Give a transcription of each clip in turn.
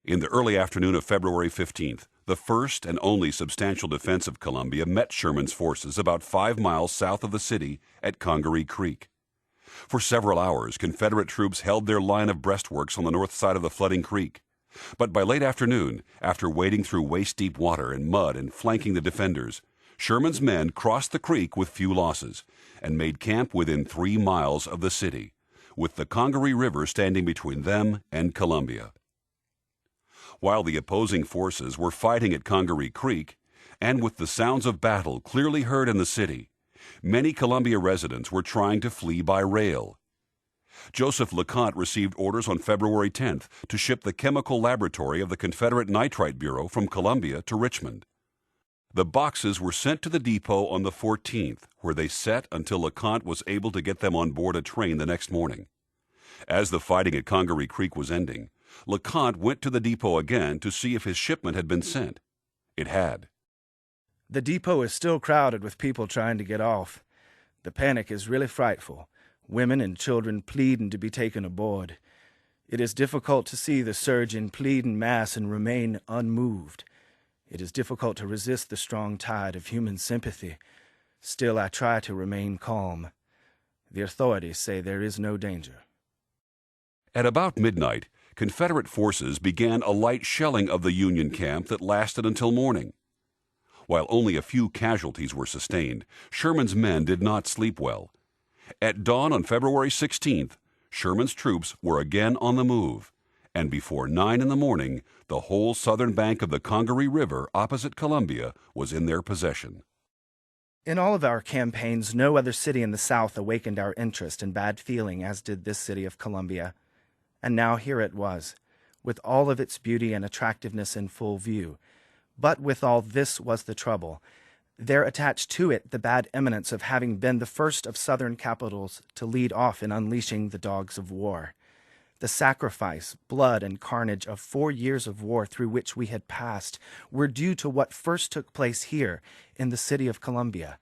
In the early afternoon of February 15th, the first and only substantial defense of Columbia met Sherman's forces about 5 miles south of the city at Congaree Creek. For several hours, Confederate troops held their line of breastworks on the north side of the flooding creek. But by late afternoon, after wading through waist-deep water and mud and flanking the defenders, Sherman's men crossed the creek with few losses and made camp within 3 miles of the city, with the Congaree River standing between them and Columbia. While the opposing forces were fighting at Congaree Creek, and with the sounds of battle clearly heard in the city, many Columbia residents were trying to flee by rail. Joseph LeConte received orders on February 10th to ship the chemical laboratory of the Confederate Nitrite Bureau from Columbia to Richmond. The boxes were sent to the depot on the 14th, where they sat until LeConte was able to get them on board a train the next morning. As the fighting at Congaree Creek was ending, LeConte went to the depot again to see if his shipment had been sent. It had. The depot is still crowded with people trying to get off. The panic is really frightful. Women and children pleading to be taken aboard. It is difficult to see the surgeon plead in mass and remain unmoved. It is difficult to resist the strong tide of human sympathy. Still, I try to remain calm. The authorities say there is no danger. At about midnight, Confederate forces began a light shelling of the Union camp that lasted until morning. While only a few casualties were sustained, Sherman's men did not sleep well. At dawn on February 16th, Sherman's troops were again on the move, and before 9 in the morning, the whole southern bank of the Congaree River opposite Columbia was in their possession. In all of our campaigns, no other city in the South awakened our interest and bad feeling as did this city of Columbia. And now here it was, with all of its beauty and attractiveness in full view. But with all this was the trouble. There attached to it the bad eminence of having been the first of Southern capitals to lead off in unleashing the dogs of war. The sacrifice, blood, and carnage of 4 years of war through which we had passed were due to what first took place here in the city of Columbia.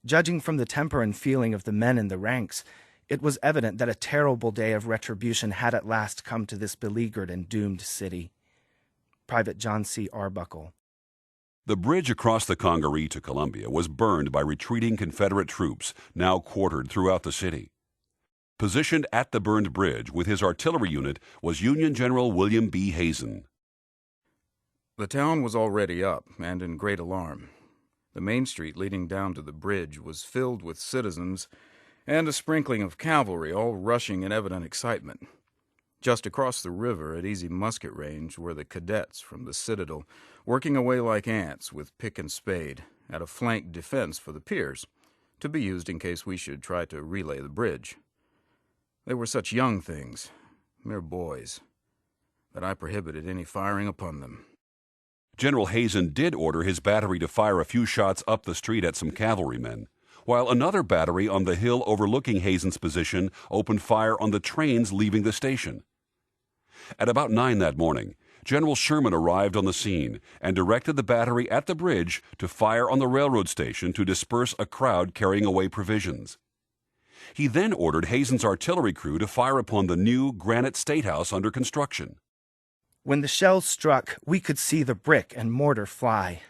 Judging from the temper and feeling of the men in the ranks, it was evident that a terrible day of retribution had at last come to this beleaguered and doomed city. Private John C. Arbuckle. The bridge across the Congaree to Columbia was burned by retreating Confederate troops now quartered throughout the city. Positioned at the burned bridge with his artillery unit was Union General William B. Hazen. The town was already up and in great alarm. The main street leading down to the bridge was filled with citizens and a sprinkling of cavalry, all rushing in evident excitement. Just across the river at easy musket range were the cadets from the citadel, working away like ants with pick and spade at a flank defense for the piers, to be used in case we should try to relay the bridge. They were such young things, mere boys, that I prohibited any firing upon them. General Hazen did order his battery to fire a few shots up the street at some cavalrymen, while another battery on the hill overlooking Hazen's position opened fire on the trains leaving the station. At about 9 that morning, General Sherman arrived on the scene and directed the battery at the bridge to fire on the railroad station to disperse a crowd carrying away provisions. He then ordered Hazen's artillery crew to fire upon the new granite statehouse under construction. When the shells struck, we could see the brick and mortar fly.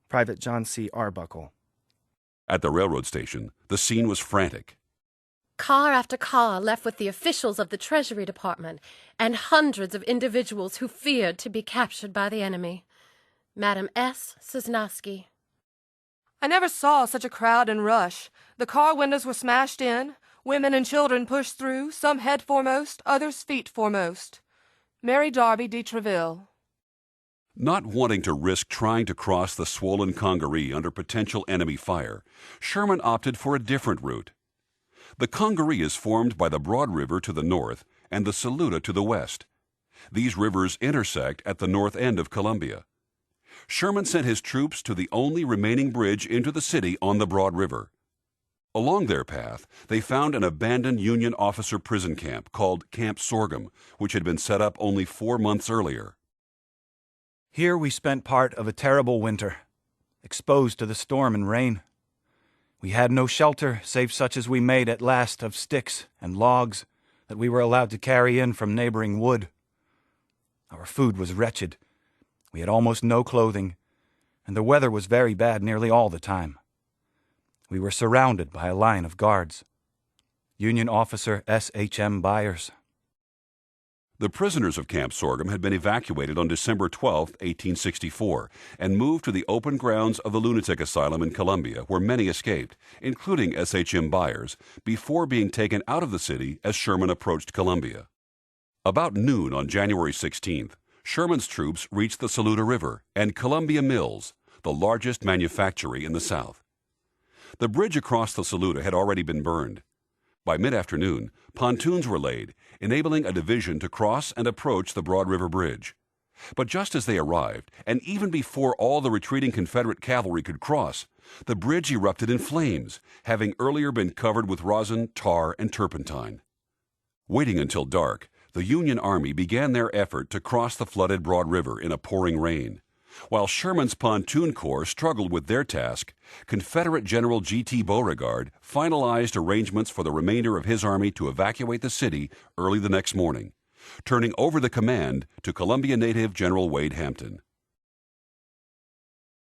Private John C. Arbuckle. At the railroad station, the scene was frantic. Car after car left with the officials of the Treasury Department and hundreds of individuals who feared to be captured by the enemy. Madam S. Sosnowski. I never saw such a crowd and rush. The car windows were smashed in, women and children pushed through, some head foremost, others feet foremost. Mary Darby de Treville. Not wanting to risk trying to cross the swollen Congaree under potential enemy fire, Sherman opted for a different route. The Congaree is formed by the Broad River to the north and the Saluda to the west. These rivers intersect at the north end of Columbia. Sherman sent his troops to the only remaining bridge into the city on the Broad River. Along their path, they found an abandoned Union officer prison camp called Camp Sorghum, which had been set up only 4 months earlier. Here we spent part of a terrible winter, exposed to the storm and rain. We had no shelter save such as we made at last of sticks and logs that we were allowed to carry in from neighboring wood. Our food was wretched. We had almost no clothing, and the weather was very bad nearly all the time. We were surrounded by a line of guards. Union Officer S.H.M. Byers. The prisoners of Camp Sorghum had been evacuated on December 12, 1864, and moved to the open grounds of the lunatic asylum in Columbia, where many escaped, including S.H.M. Byers, before being taken out of the city as Sherman approached Columbia. About noon on January 16th, Sherman's troops reached the Saluda River and Columbia Mills, the largest manufactory in the South. The bridge across the Saluda had already been burned. By mid-afternoon, pontoons were laid, enabling a division to cross and approach the Broad River Bridge. But just as they arrived, and even before all the retreating Confederate cavalry could cross, the bridge erupted in flames, having earlier been covered with rosin, tar, and turpentine. Waiting until dark, the Union Army began their effort to cross the flooded Broad River in a pouring rain. While Sherman's pontoon corps struggled with their task, Confederate General G.T. Beauregard finalized arrangements for the remainder of his army to evacuate the city early the next morning, turning over the command to Columbia native General Wade Hampton.